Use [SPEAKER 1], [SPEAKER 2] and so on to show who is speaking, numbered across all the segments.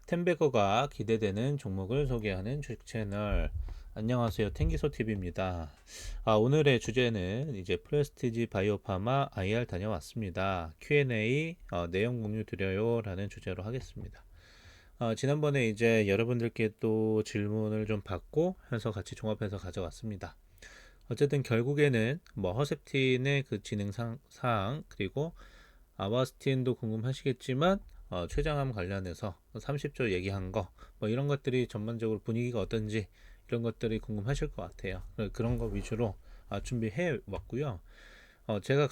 [SPEAKER 1] 텐베거가 기대되는 종목을 소개하는 주식 채널. 안녕하세요. 탱기소TV입니다. 오늘의 주제는 이제 프레스티지 바이오파마 IR 다녀왔습니다. Q&A 내용 공유 드려요 라는 주제로 하겠습니다. 지난번에 이제 여러분들께 또 질문을 좀 받고 해서 같이 종합해서 가져왔습니다. 어쨌든 결국에는 뭐 허셉틴의 그 진행 사항 그리고 아바스틴도 궁금하시겠지만 췌장암 관련해서 30조 얘기한 거 뭐 이런 것들이 전반적으로 분위기가 어떤지 이런 것들이 궁금하실 것 같아요. 그런 거 위주로 준비해 왔고요. 제가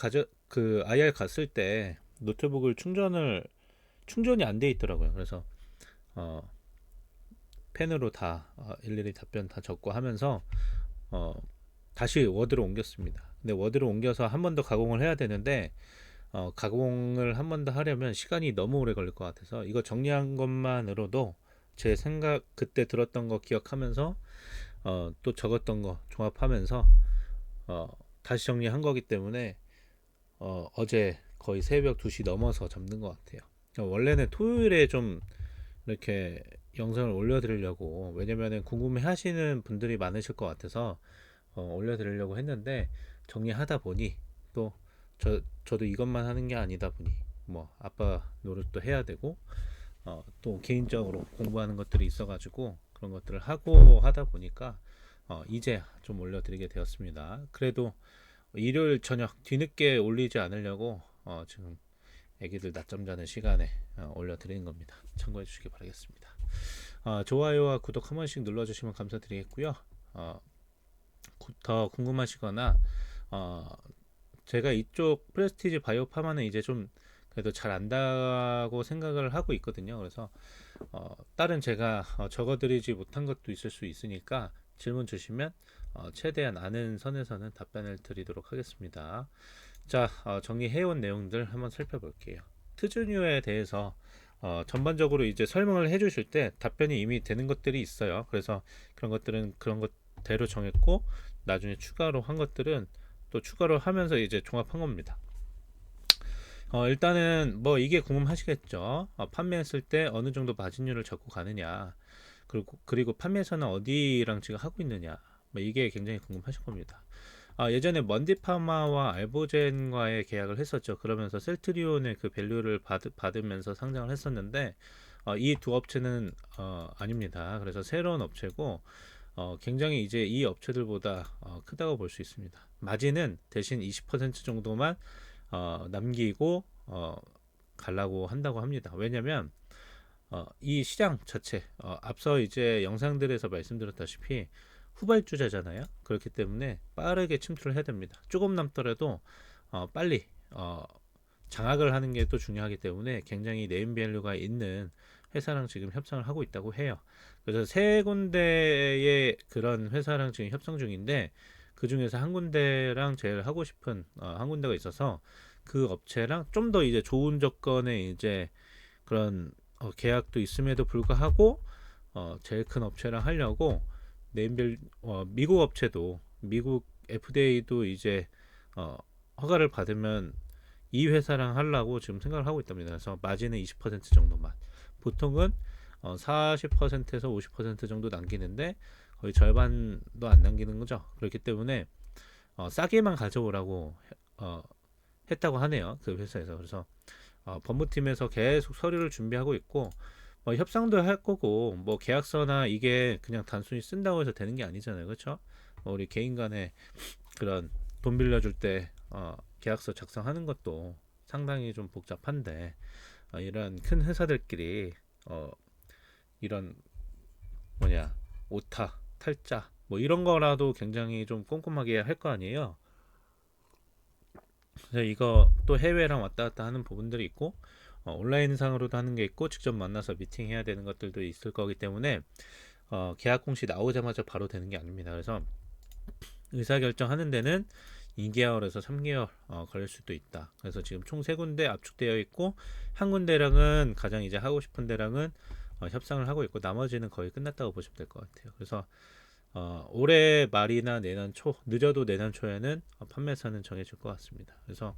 [SPEAKER 1] 그 IR 갔을 때 노트북을 충전이 안 돼 있더라고요. 그래서 어, 펜으로 다 일일이 답변 다 적고 하면서 어, 다시 워드로 옮겼습니다. 근데 워드로 옮겨서 한 번 더 가공을 해야 되는데 가공을 한 번 더 하려면 시간이 너무 오래 걸릴 것 같아서 이거 정리한 것만으로도 제 생각 그때 들었던 거 기억하면서 또 적었던 거 종합하면서 어, 다시 정리한 거기 때문에 어제 거의 새벽 2시 넘어서 잡는 것 같아요. 원래는 토요일에 좀 이렇게 영상을 올려드리려고, 왜냐면은 궁금해 하시는 분들이 많으실 것 같아서 올려드리려고 했는데 정리하다 보니 또 저도 이것만 하는 게 아니다 보니 뭐 아빠 노릇도 해야 되고 또 개인적으로 공부하는 것들이 있어가지고 그런 것들을 하고 하다 보니까 이제 좀 올려드리게 되었습니다. 그래도 일요일 저녁 뒤늦게 올리지 않으려고 지금 애기들 낮잠 자는 시간에 올려드리는 겁니다. 참고해 주시기 바라겠습니다. 좋아요와 구독 한 번씩 눌러주시면 감사드리겠고요. 더 궁금하시거나 어, 제가 이쪽 프레스티지 바이오파마는 이제 좀 그래도 잘 안다고 생각을 하고 있거든요. 그래서 다른 제가 적어드리지 못한 것도 있을 수 있으니까 질문 주시면 최대한 아는 선에서는 답변을 드리도록 하겠습니다. 자, 정리해온 내용들 한번 살펴볼게요. 트주뉴에 대해서 전반적으로 이제 설명을 해주실 때 답변이 이미 되는 것들이 있어요. 그래서 그런 것들은 그런 것대로 정했고 나중에 추가로 한 것들은 또 추가로 하면서 이제 종합한 겁니다. 일단은 뭐 이게 궁금하시겠죠. 판매했을 때 어느 정도 마진율을 잡고 가느냐, 그리고 판매사는 어디랑 지금 하고 있느냐, 뭐 이게 굉장히 궁금하실 겁니다. 예전에 먼디파마와 알보젠과의 계약을 했었죠. 그러면서 셀트리온의 그 밸류를 받으면서 상장을 했었는데 이 두 업체는 아닙니다. 그래서 새로운 업체고 굉장히 이제 이 업체들보다 크다고 볼 수 있습니다. 마진은 대신 20% 정도만 남기고 가려고 한다고 합니다. 왜냐면 이 시장 자체 앞서 이제 영상들에서 말씀드렸다시피 후발주자잖아요. 그렇기 때문에 빠르게 침투를 해야 됩니다. 조금 남더라도 빨리 장악을 하는 게 또 중요하기 때문에 굉장히 네임밸류가 있는 회사랑 지금 협상을 하고 있다고 해요. 그래서 세 군데의 그런 회사랑 지금 협상 중인데 그 중에서 한 군데랑 제일 하고 싶은 한 군데가 있어서 그 업체랑 좀 더 이제 좋은 조건의 이제 그런 계약도 있음에도 불구하고 제일 큰 업체랑 하려고 네임밸 미국 업체도 미국 FDA도 이제 허가를 받으면 이 회사랑 하려고 지금 생각을 하고 있답니다. 그래서 마진은 20% 정도만. 보통은 40%에서 50% 정도 남기는데 거의 절반도 안 남기는 거죠. 그렇기 때문에 싸게만 가져오라고 했다고 하네요. 그 회사에서. 그래서 법무팀에서 계속 서류를 준비하고 있고 협상도 할 거고 뭐 계약서나 이게 그냥 단순히 쓴다고 해서 되는 게 아니잖아요. 그렇죠? 우리 개인 간에 그런 돈 빌려줄 때 계약서 작성하는 것도 상당히 좀 복잡한데 이런 큰 회사들끼리 이런 뭐냐 오타 탈자 뭐 이런 거라도 굉장히 좀 꼼꼼하게 할 거 아니에요. 그래서 이거 또 해외랑 왔다 갔다 하는 부분들이 있고 온라인상으로도 하는 게 있고 직접 만나서 미팅해야 되는 것들도 있을 거기 때문에 계약 공시 나오자마자 바로 되는 게 아닙니다. 그래서 의사결정하는 데는 2개월에서 3개월 걸릴 수도 있다. 그래서 지금 총 3군데 압축되어 있고 한 군데랑은 가장 이제 하고 싶은 데랑은 협상을 하고 있고 나머지는 거의 끝났다고 보시면 될 것 같아요. 그래서 올해 말이나 내년 초 늦어도 내년 초에는 판매사는 정해질 것 같습니다. 그래서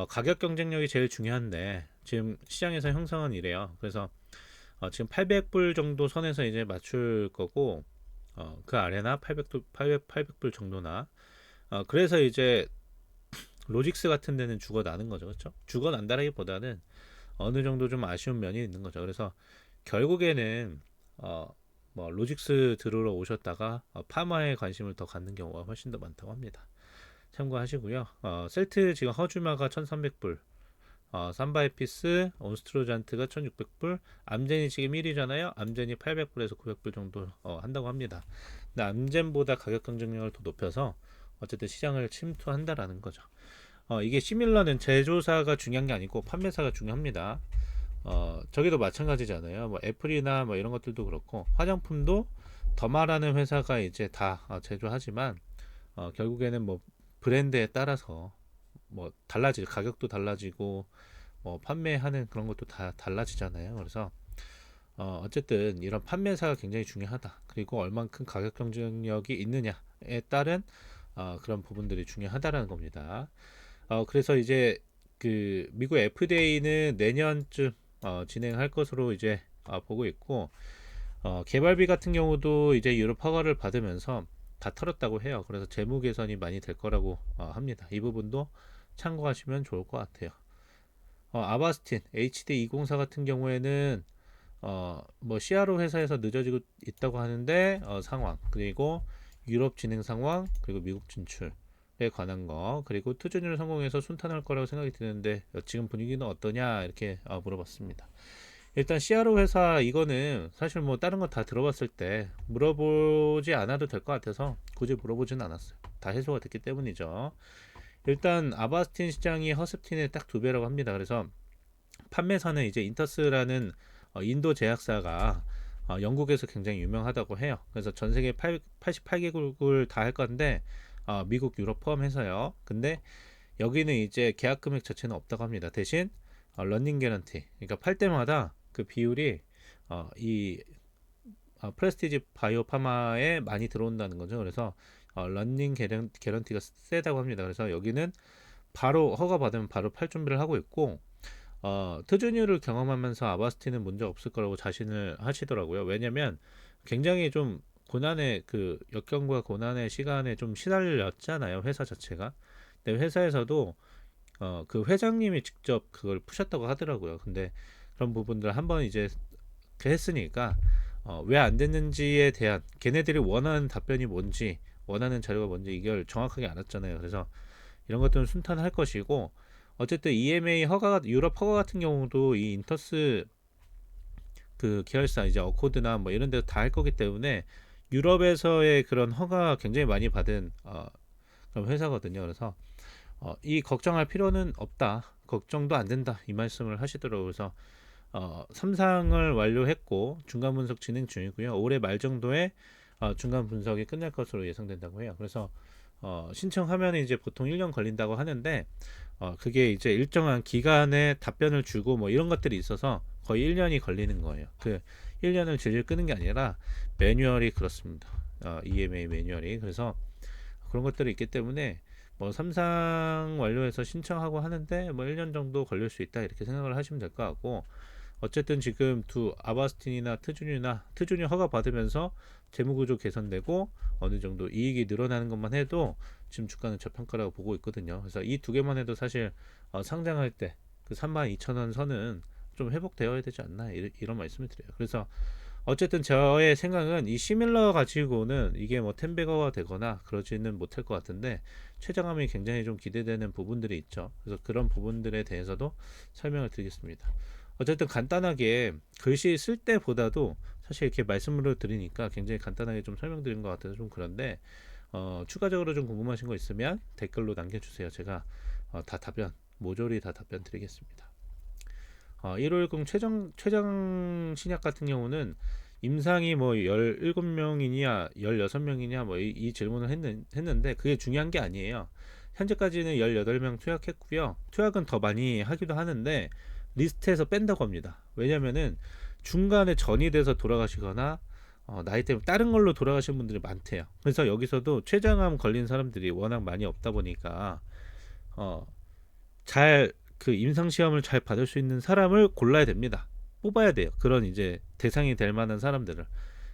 [SPEAKER 1] 가격 경쟁력이 제일 중요한데 지금 시장에서 형성은 이래요. 그래서 지금 800불 정도 선에서 이제 맞출 거고, 그 아래나 800불 정도나. 그래서 이제 로직스 같은 데는 죽어나는 거죠. 그렇죠? 죽어난다라기보다는 어느 정도 좀 아쉬운 면이 있는 거죠. 그래서 결국에는 뭐 로직스 들으러 오셨다가 파마에 관심을 더 갖는 경우가 훨씬 더 많다고 합니다. 참고하시고요. 셀트 지금 허주마가 1300불, 삼바에피스, 온스트로잔트가 1600불, 암젠이 지금 1위잖아요. 암젠이 800불에서 900불 정도 한다고 합니다. 근데 암젠보다 가격 경쟁력을 더 높여서 어쨌든 시장을 침투한다라는 거죠. 이게 시밀러는 제조사가 중요한 게 아니고 판매사가 중요합니다. 저기도 마찬가지잖아요. 뭐 애플이나 뭐 이런 것들도 그렇고 화장품도 더마라는 회사가 이제 다 제조하지만 결국에는 뭐 브랜드에 따라서 뭐 달라질 가격도 달라지고 뭐 판매하는 그런 것도 다 달라지잖아요. 그래서 어쨌든 이런 판매사가 굉장히 중요하다. 그리고 얼만큼 가격 경쟁력이 있느냐에 따른 그런 부분들이 중요하다라는 겁니다. 그래서 이제 그 미국 FDA는 내년쯤 진행할 것으로 이제 보고 있고, 개발비 같은 경우도 이제 유럽 허가를 받으면서 다 털었다고 해요. 그래서 재무 개선이 많이 될 거라고 합니다. 이 부분도 참고하시면 좋을 것 같아요. 아바스틴 HD204 같은 경우에는 뭐 CRO 회사에서 늦어지고 있다고 하는데 상황, 그리고 유럽 진행 상황, 그리고 미국 진출에 관한 거, 그리고 투자율 성공해서 순탄할 거라고 생각이 드는데 지금 분위기는 어떠냐 이렇게 물어봤습니다. 일단 CRO 회사 이거는 사실 뭐 다른 거 다 들어봤을 때 물어보지 않아도 될 것 같아서 굳이 물어보지는 않았어요. 다 해소가 됐기 때문이죠. 일단 아바스틴 시장이 허스틴의 딱 두 배라고 합니다. 그래서 판매사는 이제 인터스라는 인도 제약사가 영국에서 굉장히 유명하다고 해요. 그래서 전 세계 88개국을 다 할 건데 미국, 유럽 포함해서요. 근데 여기는 이제 계약 금액 자체는 없다고 합니다. 대신 런닝 개런티, 그러니까 팔 때마다 그 비율이 이 프레스티지 바이오 파마에 많이 들어온다는 거죠. 그래서 런닝 개런티가 세다고 합니다. 그래서 여기는 바로 허가 받으면 바로 팔 준비를 하고 있고, 트주뉴를 경험하면서 아바스틴은 문제 없을 거라고 자신을 하시더라고요. 왜냐면 굉장히 좀 고난의 그 역경과 고난의 시간에 좀 시달렸잖아요, 회사 자체가. 근데 회사에서도 그 회장님이 직접 그걸 푸셨다고 하더라고요. 근데 그런 부분들 한번 이제 했으니까 왜 안 됐는지에 대한 걔네들이 원하는 답변이 뭔지, 원하는 자료가 뭔지 이걸 정확하게 알았잖아요. 그래서 이런 것들은 순탄할 것이고, 어쨌든 EMA 허가, 유럽 허가 같은 경우도 이 인터스 그 계열사 이제 어코드나 뭐 이런 데도 다 할 거기 때문에 유럽에서의 그런 허가 굉장히 많이 받은 그런 회사거든요. 그래서 이 걱정할 필요는 없다, 걱정도 안 된다, 이 말씀을 하시더라고요. 그래서 3상을 완료했고 중간 분석 진행 중이고요. 올해 말 정도에 중간 분석이 끝날 것으로 예상된다고 해요. 그래서 신청하면 이제 보통 1년 걸린다고 하는데 그게 이제 일정한 기간에 답변을 주고 뭐 이런 것들이 있어서 거의 1년이 걸리는 거예요. 그 1년을 질질 끄는 게 아니라 매뉴얼이 그렇습니다. EMA 매뉴얼이. 그래서 그런 것들이 있기 때문에 뭐 3상 완료해서 신청하고 하는데 뭐 1년 정도 걸릴 수 있다 이렇게 생각을 하시면 될 것 같고, 어쨌든 지금 두 아바스틴이나 트주뉴 허가 받으면서 재무구조 개선되고 어느 정도 이익이 늘어나는 것만 해도 지금 주가는 저평가라고 보고 있거든요. 그래서 이 두 개만 해도 사실 상장할 때 그 32,000원 선은 좀 회복되어야 되지 않나 이런 말씀을 드려요. 그래서 어쨌든 저의 생각은 이 시밀러 가지고는 이게 뭐 텐베거가 되거나 그러지는 못할 것 같은데 최저감이 굉장히 좀 기대되는 부분들이 있죠. 그래서 그런 부분들에 대해서도 설명을 드리겠습니다. 어쨌든 간단하게 글씨 쓸 때보다도 사실 이렇게 말씀으로 드리니까 굉장히 간단하게 좀 설명드린 것 같아서 좀 그런데 추가적으로 좀 궁금하신 거 있으면 댓글로 남겨주세요. 제가 다 답변 모조리 다 답변 드리겠습니다. 1510 최장 신약 같은 경우는 임상이 뭐 17명이냐 16명이냐 뭐 이 질문을 했는데 그게 중요한 게 아니에요. 현재까지는 18명 투약했고요. 투약은 더 많이 하기도 하는데 리스트에서 뺀다고 합니다. 왜냐면은 중간에 전이 돼서 돌아가시거나 나이 때문에 다른 걸로 돌아가신 분들이 많대요. 그래서 여기서도 췌장암 걸린 사람들이 워낙 많이 없다 보니까 잘 그 임상 시험을 잘 받을 수 있는 사람을 골라야 됩니다. 뽑아야 돼요. 그런 이제 대상이 될 만한 사람들을.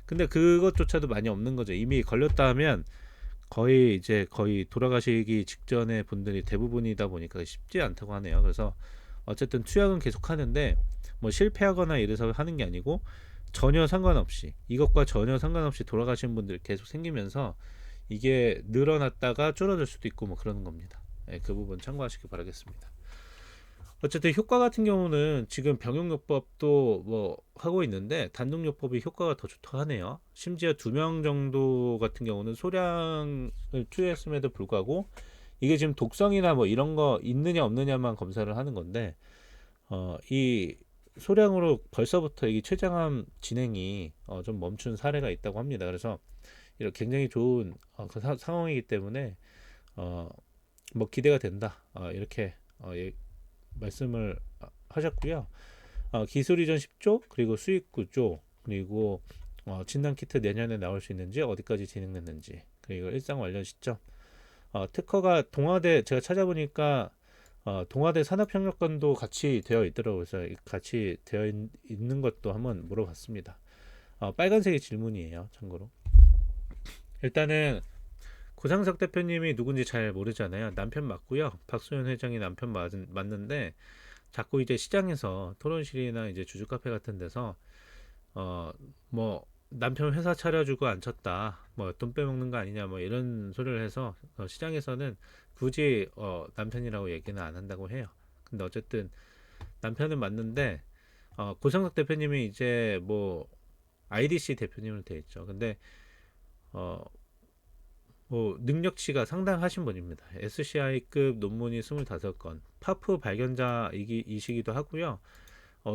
[SPEAKER 1] 근데 그것조차도 많이 없는 거죠. 이미 걸렸다 하면 거의 돌아가시기 직전의 분들이 대부분이다 보니까 쉽지 않다고 하네요. 그래서 어쨌든 투약은 계속 하는데 뭐 실패하거나 이래서 하는 게 아니고 전혀 상관없이 이것과 전혀 상관없이 돌아가신 분들 계속 생기면서 이게 늘어났다가 줄어들 수도 있고 뭐 그러는 겁니다. 네, 그 부분 참고하시기 바라겠습니다. 어쨌든 효과 같은 경우는 지금 병용요법도 뭐 하고 있는데 단독요법이 효과가 더 좋다고 하네요. 심지어 2명 정도 같은 경우는 소량을 투여했음에도 불구하고 이게 지금 독성이나 뭐 이런 거 있느냐 없느냐만 검사를 하는 건데 이 소량으로 벌써부터 이 췌장암 진행이 좀 멈춘 사례가 있다고 합니다. 그래서 이렇게 굉장히 좋은 그 상황이기 때문에 어, 뭐 기대가 된다. 이렇게 말씀을 하셨고요. 기술 이전 10조 그리고 수익 9조 그리고 진단 키트 내년에 나올 수 있는지 어디까지 진행됐는지 그리고 일상 관련 시점 특허가 동아대 제가 찾아보니까 동아대 산업협력관도 같이 되어 있더라고요. 그래서 같이 되어 있는 것도 한번 물어봤습니다. 빨간색이 질문이에요. 참고로 일단은 고상석 대표님이 누군지 잘 모르잖아요. 남편 맞고요. 박소연 회장이 남편 맞는데 자꾸 이제 시장에서 토론실이나 이제 주주 카페 같은 데서 뭐 남편 회사 차려주고 앉혔다, 뭐 돈 빼먹는 거 아니냐, 뭐 이런 소리를 해서 시장에서는 굳이 남편이라고 얘기는 안 한다고 해요. 근데 어쨌든 남편은 맞는데 고상석 대표님이 이제 뭐 IDC 대표님으로 돼 있죠. 근데 어, 뭐 능력치가 상당하신 분입니다. SCI급 논문이 25건, 파프 발견자이시기도 하고요.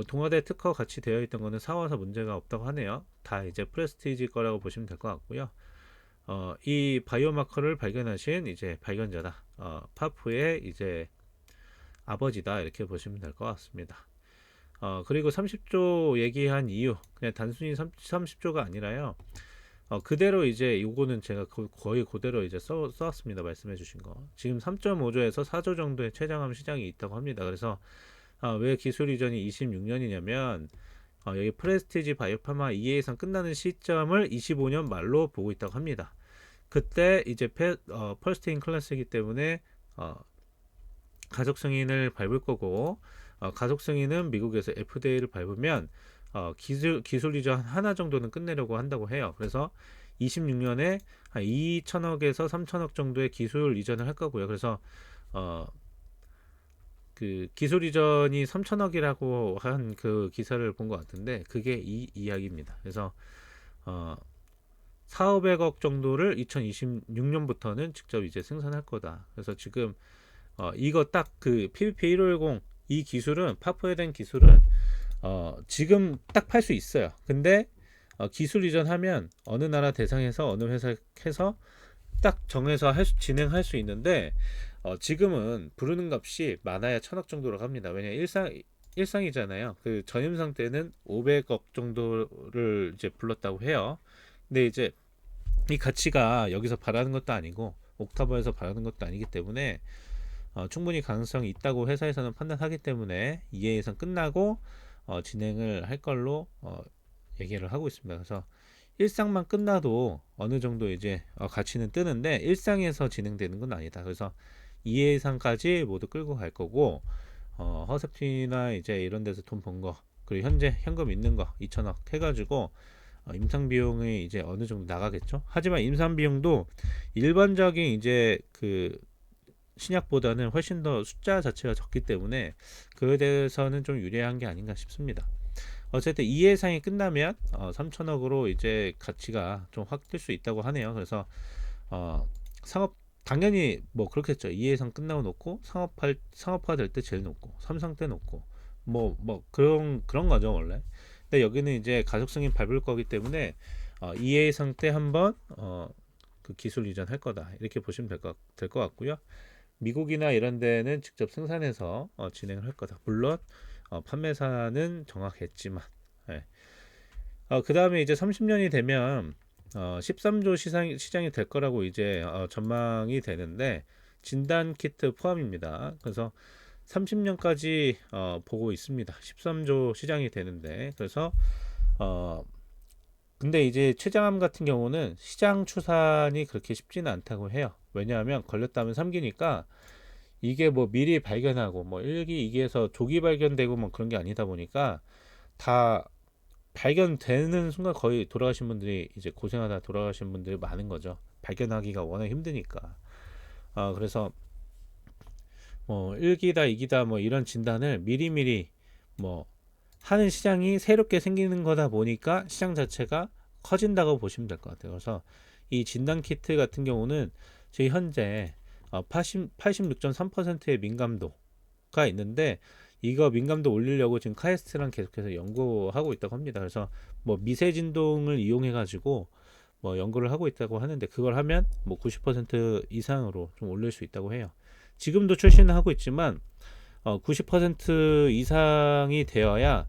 [SPEAKER 1] 동아대 특허 같이 되어 있던 거는 사와서 문제가 없다고 하네요. 다 이제 프레스티지 거라고 보시면 될 것 같고요. 이 바이오마커를 발견하신 이제 발견자다. 파프의 이제 아버지다 이렇게 보시면 될 것 같습니다. 그리고 30조 얘기한 이유 그냥 단순히 30조가 아니라요. 그대로 이제 요거는 제가 거의 그대로 이제 써왔습니다. 말씀해 주신 거. 지금 3.5조에서 4조 정도의 췌장암 시장이 있다고 합니다. 그래서 왜 기술 이전이 26년이냐면 여기 프레스티지 바이오파마 EA 이상 끝나는 시점을 25년 말로 보고 있다고 합니다. 그때 이제 퍼스트인 클래스이기 때문에 가속 승인을 밟을 거고 가속 승인은 미국에서 FDA를 밟으면 기술 이전 하나 정도는 끝내려고 한다고 해요. 그래서 26년에 한 2천억에서 3천억 정도의 기술 이전을 할 거고요. 그래서 그 기술 이전이 3천억이라고 한 그 기사를 본 것 같은데 그게 이 이야기입니다. 그래서 4,500억 정도를 2026년부터는 직접 이제 생산할 거다. 그래서 지금 이거 딱 그 PVP 1510 이 기술은 파프에 대한 기술은 지금 딱 팔 수 있어요. 근데 기술 이전하면 어느 나라 대상에서 어느 회사 해서 딱 정해서 진행할 수 있는데 지금은 부르는 값이 많아야 1,000억 정도로 갑니다. 왜냐 일상이잖아요. 그 전임상 때는 500억 정도를 이제 불렀다고 해요. 근데 이제 이 가치가 여기서 바라는 것도 아니고 옥타버에서 바라는 것도 아니기 때문에 충분히 가능성이 있다고 회사에서는 판단하기 때문에 EA 예상 끝나고 진행을 할 걸로 얘기를 하고 있습니다. 그래서 일상만 끝나도 어느 정도 이제 가치는 뜨는데 일상에서 진행되는 건 아니다. 그래서 EA 예상까지 모두 끌고 갈 거고 허셉티나 이제 이런 데서 돈 번 거 그리고 현재 현금 있는 거 2천억 해가지고 임상 비용이 이제 어느 정도 나가겠죠. 하지만 임상 비용도 일반적인 이제 그 신약보다는 훨씬 더 숫자 자체가 적기 때문에 그에 대해서는 좀 유리한 게 아닌가 싶습니다. 어쨌든 이 예상이 끝나면 3천억으로 이제 가치가 좀 확 뜰 수 있다고 하네요. 그래서 상업 당연히 뭐 그렇겠죠. 이 예상 끝나고 놓고 상업화 될 때 제일 높고 삼성 때 높고 뭐 그런 거죠 원래. 근데 여기는 이제 가속 승인 밟을 거기 때문에 이 예상 때 한번 그 기술 이전할 거다 이렇게 보시면 될 것 같고요. 미국이나 이런 데는 직접 생산해서 진행을 할 거다. 물론 판매사는 정확했지만 예. 그 다음에 이제 30년이 되면 13조 시장이 될 거라고 이제 전망이 되는데 진단 키트 포함입니다. 그래서 30년까지 보고 있습니다. 13조 시장이 되는데, 그래서 어, 근데 이제 최장암 같은 경우는 시장 추산이 그렇게 쉽지는 않다고 해요. 왜냐하면 걸렸다면 3기니까 이게 뭐 미리 발견하고 뭐 1기, 2기에서 조기 발견되고 뭐 그런 게 아니다 보니까 다 발견되는 순간 거의 돌아가신 분들이 이제 고생하다 돌아가신 분들이 많은 거죠. 발견하기가 워낙 힘드니까. 그래서 뭐 1기다 2기다 뭐 이런 진단을 미리미리 뭐 하는 시장이 새롭게 생기는 거다 보니까 시장 자체가 커진다고 보시면 될 것 같아요. 그래서 이 진단 키트 같은 경우는 지금 현재 86.3%의 민감도가 있는데, 이거 민감도 올리려고 지금 카이스트랑 계속해서 연구하고 있다고 합니다. 그래서 뭐 미세 진동을 이용해 가지고 뭐 연구를 하고 있다고 하는데, 그걸 하면 뭐 90% 이상으로 좀 올릴 수 있다고 해요. 지금도 출시는 하고 있지만 90% 이상이 되어야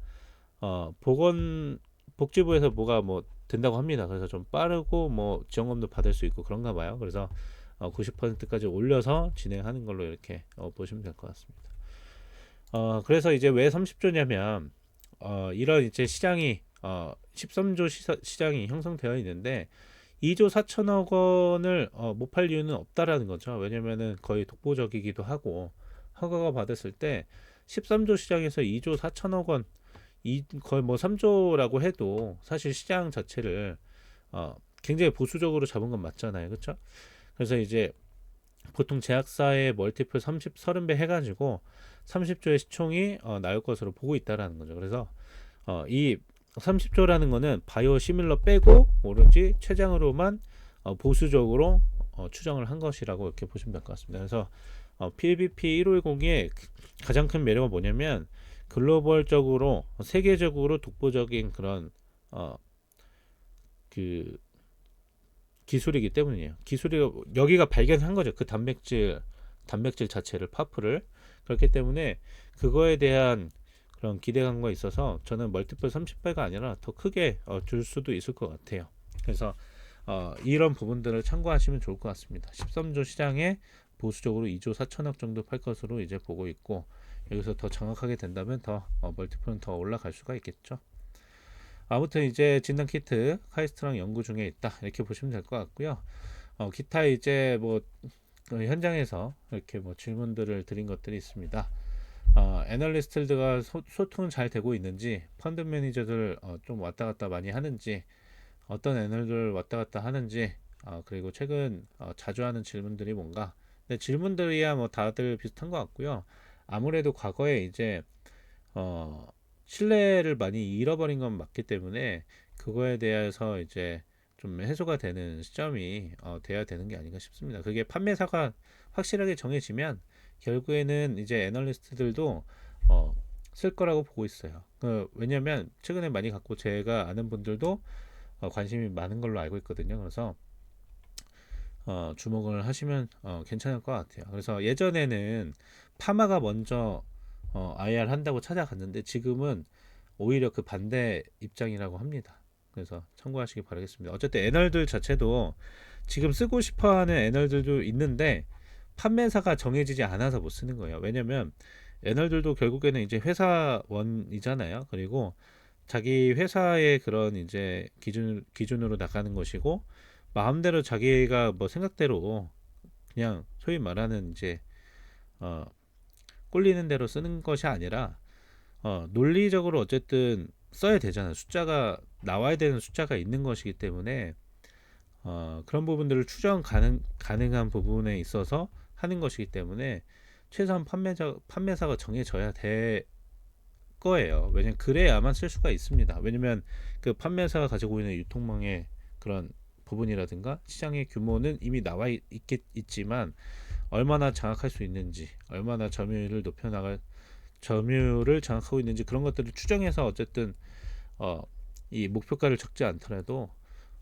[SPEAKER 1] 복지부에서 뭐가 뭐 된다고 합니다. 그래서 좀 빠르고 뭐 지원금도 받을 수 있고 그런가 봐요. 그래서 90%까지 올려서 진행하는 걸로 이렇게 보시면 될 것 같습니다. 그래서 이제 왜 30조냐면 이런 이제 시장이 13조 시장이 형성되어 있는데 2조 4천억 원을 못 팔 이유는 없다라는 거죠. 왜냐면은 거의 독보적이기도 하고, 허가가 받았을 때 13조 시장에서 2조 4천억 원, 거의 뭐 3조라고 해도 사실 시장 자체를 굉장히 보수적으로 잡은 건 맞잖아요. 그렇죠? 그래서 이제 보통 제약사의 멀티플 30배 해가지고 30조의 시총이 나올 것으로 보고 있다라는 거죠. 그래서 이 30조라는 거는 바이오 시밀러 빼고 오로지 최장으로만 보수적으로 추정을 한 것이라고 이렇게 보시면 될 것 같습니다. 그래서 PBP 1510의 가장 큰 매력은 뭐냐면 글로벌적으로 세계적으로 독보적인 그런 그 기술이기 때문이에요. 기술이 여기가 발견한 거죠. 그 단백질 자체를 파프를. 그렇기 때문에 그거에 대한 그런 기대감과 있어서 저는 멀티플 30배가 아니라 더 크게 줄 수도 있을 것 같아요. 그래서 이런 부분들을 참고하시면 좋을 것 같습니다. 13조 시장에 보수적으로 2조 4천억 정도 팔 것으로 이제 보고 있고, 여기서 더 정확하게 된다면 더 멀티플은 더 올라갈 수가 있겠죠. 아무튼 이제 진단 키트 카이스트랑 연구 중에 있다 이렇게 보시면 될 것 같고요. 기타 이제 뭐 현장에서 이렇게 뭐 질문들을 드린 것들이 있습니다. 애널리스트들과 소통은 잘 되고 있는지, 펀드 매니저들 좀 왔다 갔다 많이 하는지, 어떤 애널들 왔다 갔다 하는지, 그리고 최근 자주 하는 질문들이 뭔가. 근데 질문들이야 뭐 다들 비슷한 것 같고요. 아무래도 과거에 이제 신뢰를 많이 잃어버린 건 맞기 때문에 그거에 대해서 이제 좀 해소가 되는 시점이 돼야 되는 게 아닌가 싶습니다. 그게 판매사가 확실하게 정해지면 결국에는 이제 애널리스트들도 쓸 거라고 보고 있어요. 왜냐면 최근에 많이 갖고 제가 아는 분들도 관심이 많은 걸로 알고 있거든요. 그래서 주목을 하시면 괜찮을 것 같아요. 그래서 예전에는 파마가 먼저 IR 한다고 찾아갔는데 지금은 오히려 그 반대 입장이라고 합니다. 그래서 참고하시기 바라겠습니다. 어쨌든 애널들 자체도 지금 쓰고 싶어하는 애널들도 있는데 판매사가 정해지지 않아서 못 쓰는 거예요. 왜냐면 애널들도 결국에는 이제 회사원이잖아요. 그리고 자기 회사의 그런 이제 기준으로 나가는 것이고, 마음대로 자기가 뭐 생각대로 그냥 소위 말하는 이제 꼴리는 대로 쓰는 것이 아니라 논리적으로 어쨌든 써야 되잖아요. 숫자가 나와야 되는 숫자가 있는 것이기 때문에 그런 부분들을 추정 가능한 부분에 있어서 하는 것이기 때문에 최소한 판매사가 정해져야 될 거예요. 왜냐면 그래야만 쓸 수가 있습니다. 왜냐면 그 판매사가 가지고 있는 유통망의 그런 부분이라든가 시장의 규모는 이미 나와 있지만 얼마나 장악할 수 있는지, 얼마나 점유율을 장악하고 있는지, 그런 것들을 추정해서 어쨌든 이 목표가를 적지 않더라도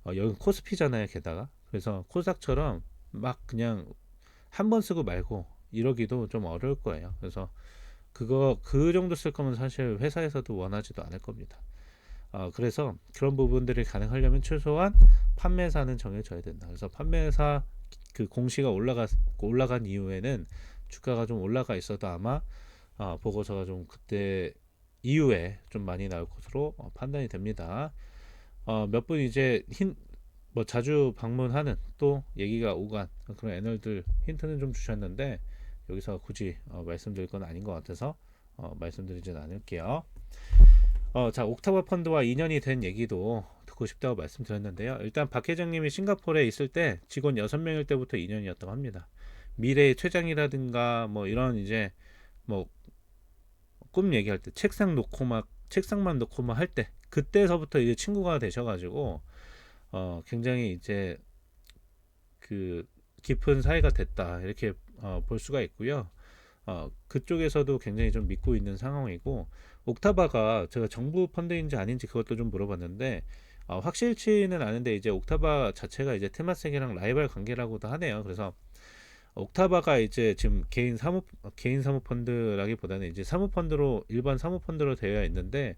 [SPEAKER 1] 여기 코스피잖아요, 게다가. 그래서 코스닥처럼 막 그냥 한 번 쓰고 말고 이러기도 좀 어려울 거예요. 그래서 그 정도 쓸 거면 사실 회사에서도 원하지도 않을 겁니다. 그래서 그런 부분들이 가능하려면 최소한 판매사는 정해져야 된다. 그래서 판매사 그 공시가 올라간 이후에는 주가가 좀 올라가 있어도 아마 보고서가 좀 그때 이후에 좀 많이 나올 것으로 판단이 됩니다. 몇 분 이제 뭐 자주 방문하는 또 얘기가 오간 그런 애널들 힌트는 좀 주셨는데 여기서 굳이 말씀드릴 건 아닌 것 같아서 말씀드리진 않을게요. 자, 옥타버 펀드와 인연이 된 얘기도 듣고 싶다고 말씀드렸는데요. 일단 박 회장님이 싱가포르에 있을 때 직원 6명일 때부터 인연이었다고 합니다. 미래의 최장이라든가 뭐 이런 이제 뭐 꿈 얘기할 때 책상만 놓고 막 할 때 그때서부터 이제 친구가 되셔가지고 굉장히 이제 그 깊은 사이가 됐다 이렇게 볼 수가 있고요. 그쪽에서도 굉장히 좀 믿고 있는 상황이고 옥타바가 제가 정부 펀드인지 아닌지 그것도 좀 물어봤는데 확실치는 않은데 이제 옥타바 자체가 이제 테마섹이랑 라이벌 관계라고도 하네요. 그래서 옥타바가 이제 지금 개인 사모 펀드라기보다는 이제 사모 펀드로 일반 사모 펀드로 되어 있는데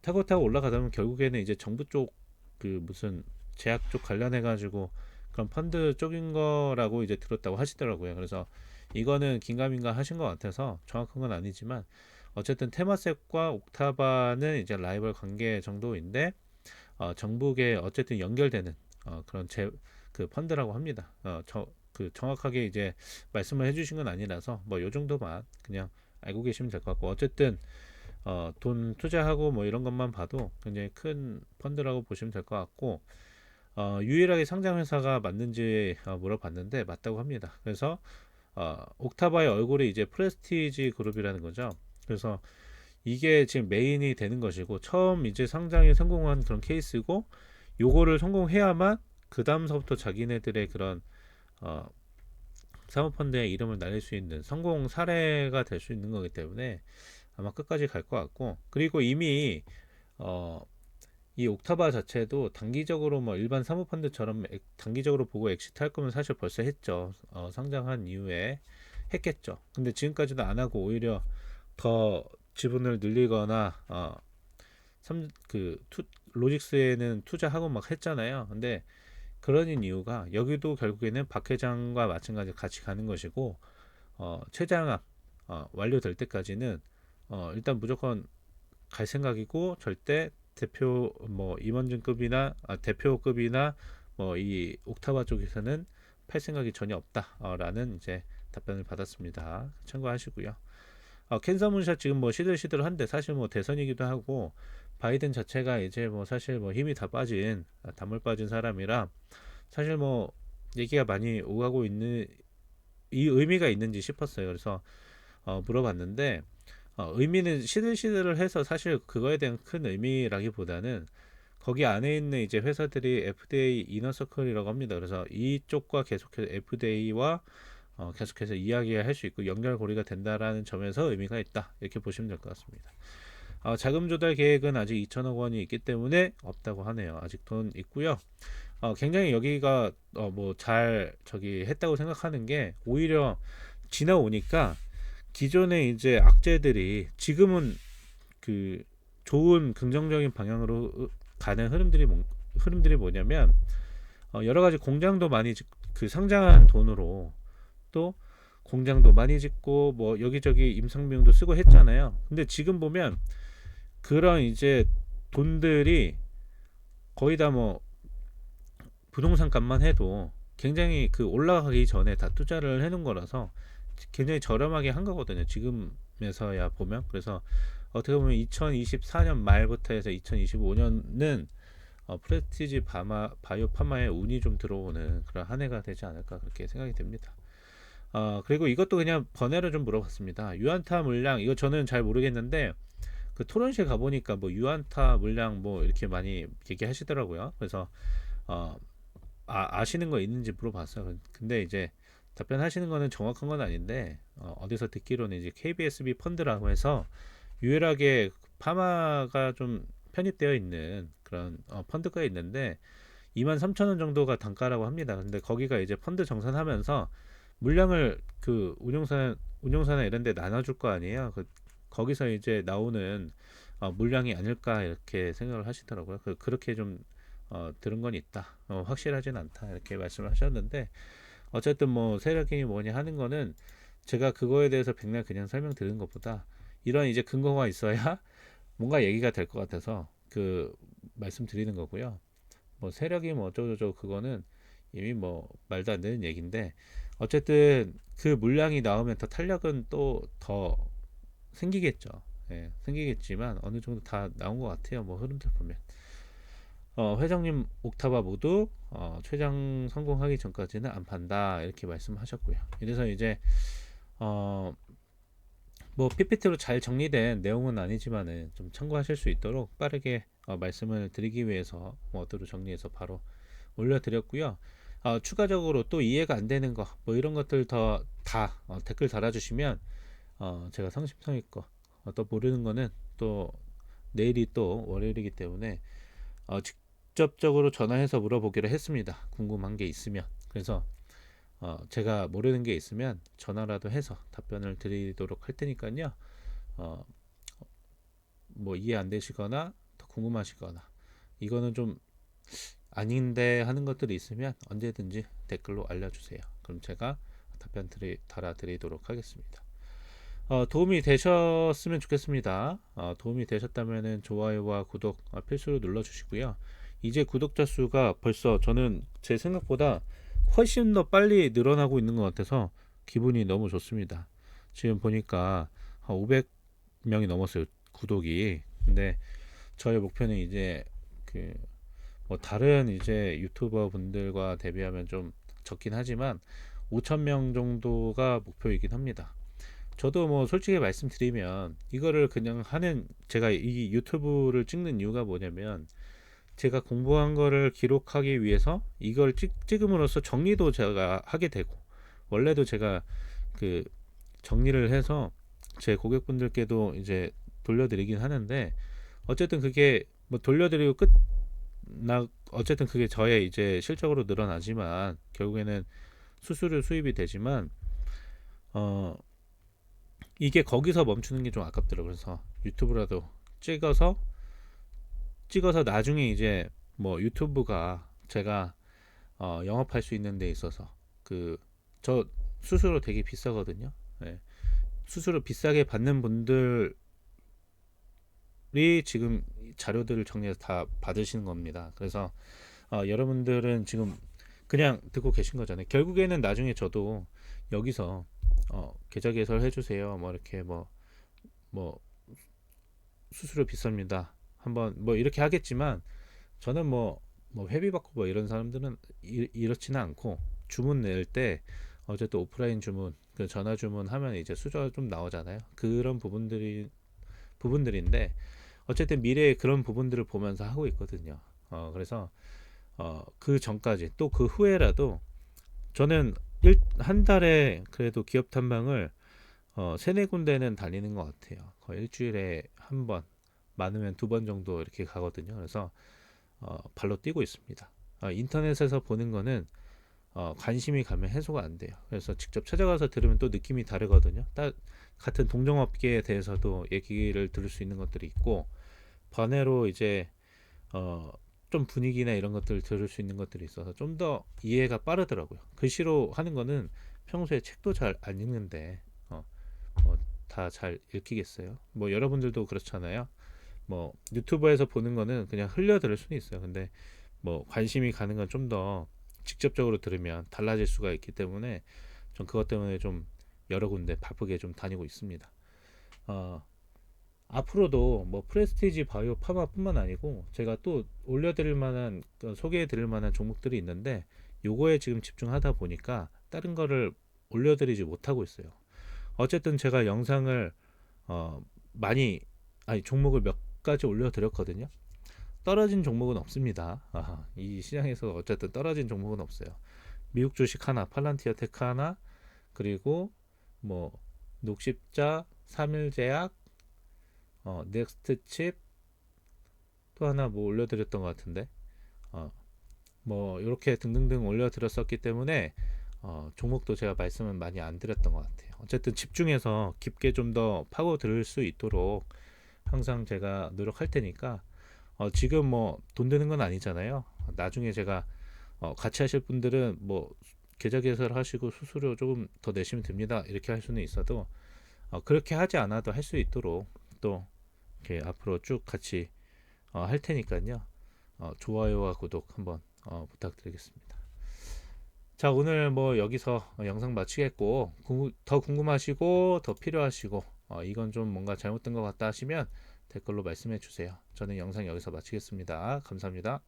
[SPEAKER 1] 타고 올라가다 보면 결국에는 이제 정부 쪽 그 무슨 제약 쪽 관련해 가지고 그런 펀드 쪽인 거라고 이제 들었다고 하시더라고요. 그래서 이거는 긴가민가 하신 것 같아서 정확한 건 아니지만 어쨌든 테마섹과 옥타바는 이제 라이벌 관계 정도인데 정부계 어쨌든 연결되는 그런 그 펀드라고 합니다. 그 정확하게 이제 말씀을 해주신 건 아니라서 뭐 요 정도만 그냥 알고 계시면 될 것 같고 어쨌든 돈 투자하고 뭐 이런 것만 봐도 굉장히 큰 펀드라고 보시면 될 것 같고 유일하게 상장 회사가 맞는지 물어봤는데 맞다고 합니다. 그래서 옥타바의 얼굴이 이제 프레스티지 그룹이라는 거죠. 그래서 이게 지금 메인이 되는 것이고 처음 이제 상장에 성공한 그런 케이스고 요거를 성공해야만 그 다음서부터 자기네들의 그런 어, 사모펀드의 이름을 날릴 수 있는 성공 사례가 될 수 있는 거기 때문에 아마 끝까지 갈 것 같고 그리고 이미 어, 이 옥타바 자체도 단기적으로 뭐 일반 사모펀드처럼 단기적으로 보고 엑시트 할 거면 사실 벌써 했죠. 상장한 이후에 했겠죠. 근데 지금까지도 안 하고 오히려 더 지분을 늘리거나 로직스에는 투자하고 막 했잖아요. 근데 그런 이유가 여기도 결국에는 박 회장과 마찬가지로 같이 가는 것이고 최장합 완료될 때까지는 일단 무조건 갈 생각이고 절대 대표 뭐 임원진급이나 대표급이나 뭐 이 옥타바 쪽에서는 팔 생각이 전혀 없다라는 이제 답변을 받았습니다. 참고하시고요. 캔서문샷 지금 뭐 시들시들한데 사실 뭐 대선이기도 하고 바이든 자체가 이제 뭐 사실 뭐 힘이 다 빠진 단물 빠진 사람이라 사실 뭐 얘기가 많이 오가고 있는 이 의미가 있는지 싶었어요. 그래서 물어봤는데 의미는 시들시들을 해서 사실 그거에 대한 큰 의미라기보다는 거기 안에 있는 이제 회사들이 FDA 이너서클이라고 합니다. 그래서 이쪽과 계속해서 FDA와 계속해서 이야기할 수 있고 연결고리가 된다라는 점에서 의미가 있다 이렇게 보시면 될 것 같습니다. 자금 조달 계획은 아직 2천억 원이 있기 때문에 없다고 하네요. 아직 돈 있고요. 굉장히 여기가 뭐 잘 저기 했다고 생각하는 게 오히려 지나오니까 기존의 이제 악재들이 지금은 그 좋은 긍정적인 방향으로 가는 흐름들이 뭐냐면 여러 가지 공장도 많이 그 상장한 돈으로 또 공장도 많이 짓고 뭐 여기저기 임상비용도 쓰고 했잖아요. 근데 지금 보면 그런 이제 돈들이 거의 다 뭐 부동산 값만 해도 굉장히 그 올라가기 전에 다 투자를 해놓은 거라서 굉장히 저렴하게 한 거거든요. 지금에서야 보면. 그래서 어떻게 보면 2024년 말부터 해서 2025년은 프레스티지 바이오 파마에 운이 좀 들어오는 그런 한 해가 되지 않을까 그렇게 생각이 됩니다. 그리고 이것도 그냥 번외로 좀 물어봤습니다. 유안타 물량 이거 저는 잘 모르겠는데 그 토론실 가보니까 뭐 유안타 물량 뭐 이렇게 많이 얘기하시더라고요. 그래서 어, 아시는 거 있는지 물어봤어요. 근데 이제 답변하시는 거는 정확한 건 아닌데 디서 듣기로는 이제 KBSB 펀드라고 해서 유일하게 파마가 좀 편입되어 있는 그런 펀드가 있는데 23,000원 정도가 단가라고 합니다. 근데 거기가 이제 펀드 정산하면서 물량을 그 운용사나 이런 데 나눠줄 거 아니에요. 거기서 이제 나오는 물량이 아닐까 이렇게 생각을 하시더라고요. 그렇게 좀 들은 건 있다. 확실하진 않다. 이렇게 말씀을 하셨는데 어쨌든 뭐 세력이 뭐냐 하는 거는 제가 그거에 대해서 백날 그냥 설명드리는 것보다 이런 이제 근거가 있어야 뭔가 얘기가 될 것 같아서 그 말씀드리는 거고요. 뭐 세력이 뭐 어쩌고저쩌고 그거는 이미 뭐 말도 안 되는 얘기인데 어쨌든 그 물량이 나오면 더 탄력은 또 더 생기겠죠. 예, 생기겠지만 어느 정도 다 나온 것 같아요. 뭐 흐름들 보면 회장님 옥타바 모두 최장 성공하기 전까지는 안 판다 이렇게 말씀하셨고요. 이래서 이제 어, 뭐 PPT로 잘 정리된 내용은 아니지만은 좀 참고하실 수 있도록 빠르게 말씀을 드리기 위해서 워드로 정리해서 바로 올려드렸고요. 추가적으로 또 이해가 안 되는 거 뭐 이런 것들 더 다 댓글 달아주시면 제가 성심성의껏 또 모르는 거는 또 내일이 또 월요일이기 때문에 직접적으로 전화해서 물어보기로 했습니다. 궁금한 게 있으면. 그래서 제가 모르는 게 있으면 전화라도 해서 답변을 드리도록 할 테니까요. 어, 뭐 이해 안 되시거나 더 궁금하시거나 이거는 좀 아닌데 하는 것들이 있으면 언제든지 댓글로 알려주세요. 그럼 제가 달아드리도록 하겠습니다. 도움이 되셨으면 좋겠습니다. 도움이 되셨다면 좋아요와 구독 필수로 눌러주시고요. 이제 구독자 수가 벌써 저는 제 생각보다 훨씬 더 빨리 늘어나고 있는 것 같아서 기분이 너무 좋습니다. 지금 보니까 한 500명이 넘었어요. 구독이. 근데 저의 목표는 이제 그 뭐 다른 이제 유튜버 분들과 대비하면 좀 적긴 하지만 5,000명 정도가 목표이긴 합니다. 저도 뭐 솔직히 말씀드리면 이거를 그냥 하는 제가 이 유튜브를 찍는 이유가 뭐냐면 제가 공부한 거를 기록하기 위해서 이걸 찍음으로써 정리도 제가 하게 되고 원래도 제가 그 정리를 해서 제 고객분들께도 이제 돌려드리긴 하는데 어쨌든 그게 뭐 돌려드리고 어쨌든 그게 저의 이제 실적으로 늘어나지만 결국에는 수수료 수입이 되지만 어 이게 거기서 멈추는 게 좀 아깝더라고요. 그래서 유튜브라도 찍어서 나중에 이제 뭐 유튜브가 제가 영업할 수 있는 데 있어서 그 저 수수료 되게 비싸거든요. 네. 수수료 비싸게 받는 분들이 지금 자료들을 정리해서 다 받으시는 겁니다. 그래서 여러분들은 지금 그냥 듣고 계신 거잖아요. 결국에는 나중에 저도 여기서 계좌 개설 해주세요. 뭐 이렇게 뭐 수수료 비쌉니다. 한번 뭐 이렇게 하겠지만 저는 뭐 회비 받고 뭐 이런 사람들은 이렇지는 않고 주문 낼 때 어쨌든 오프라인 주문 그 전화 주문 하면 이제 수수료가 좀 나오잖아요. 그런 부분들인데 어쨌든 미래에 그런 부분들을 보면서 하고 있거든요. 그래서 그 전까지 또 그 후에라도 저는 한 달에 그래도 기업 탐방을 세네 군데는 다니는 것 같아요. 거의 일주일에 한 번, 많으면 두 번 정도 이렇게 가거든요. 그래서 발로 뛰고 있습니다. 인터넷에서 보는 거는 관심이 가면 해소가 안 돼요. 그래서 직접 찾아가서 들으면 또 느낌이 다르거든요. 같은 동종업계에 대해서도 얘기를 들을 수 있는 것들이 있고 번외로 이제 좀 분위기나 이런 것들을 들을 수 있는 것들이 있어서 좀 더 이해가 빠르더라고요. 글씨로 하는 거는 평소에 책도 잘 안 읽는데 다 잘 읽히겠어요? 뭐 여러분들도 그렇잖아요. 뭐 유튜브에서 보는 거는 그냥 흘려 들을 수는 있어요. 근데 뭐 관심이 가는 건 좀 더 직접적으로 들으면 달라질 수가 있기 때문에 전 그것 때문에 좀 여러 군데 바쁘게 좀 다니고 있습니다. 어, 앞으로도 뭐 프레스티지 바이오 파마뿐만 아니고 제가 또 올려드릴 만한 소개해드릴 만한 종목들이 있는데 요거에 지금 집중하다 보니까 다른 거를 올려드리지 못하고 있어요. 어쨌든 제가 영상을 많이 종목을 몇 가지 올려드렸거든요. 떨어진 종목은 없습니다. 이 시장에서 어쨌든 떨어진 종목은 없어요. 미국 주식 하나, 팔란티어 테크 하나, 그리고 뭐 녹십자, 삼일제약, 넥스트 칩 또 하나 뭐 올려드렸던 것 같은데 뭐 이렇게 등등등 올려드렸었기 때문에 종목도 제가 말씀은 많이 안 드렸던 것 같아요. 어쨌든 집중해서 깊게 좀 더 파고 들을 수 있도록 항상 제가 노력할 테니까 지금 뭐 돈 드는 건 아니잖아요. 나중에 제가 같이 하실 분들은 뭐 계좌 개설하시고 수수료 조금 더 내시면 됩니다. 이렇게 할 수는 있어도 그렇게 하지 않아도 할 수 있도록 또 이렇게 앞으로 쭉 같이 할 테니까요. 좋아요와 구독 한번 부탁드리겠습니다. 자, 오늘 뭐 여기서 영상 마치겠고, 더 궁금하시고 더 필요하시고 이건 좀 뭔가 잘못된 것 같다 하시면 댓글로 말씀해 주세요. 저는 영상 여기서 마치겠습니다. 감사합니다.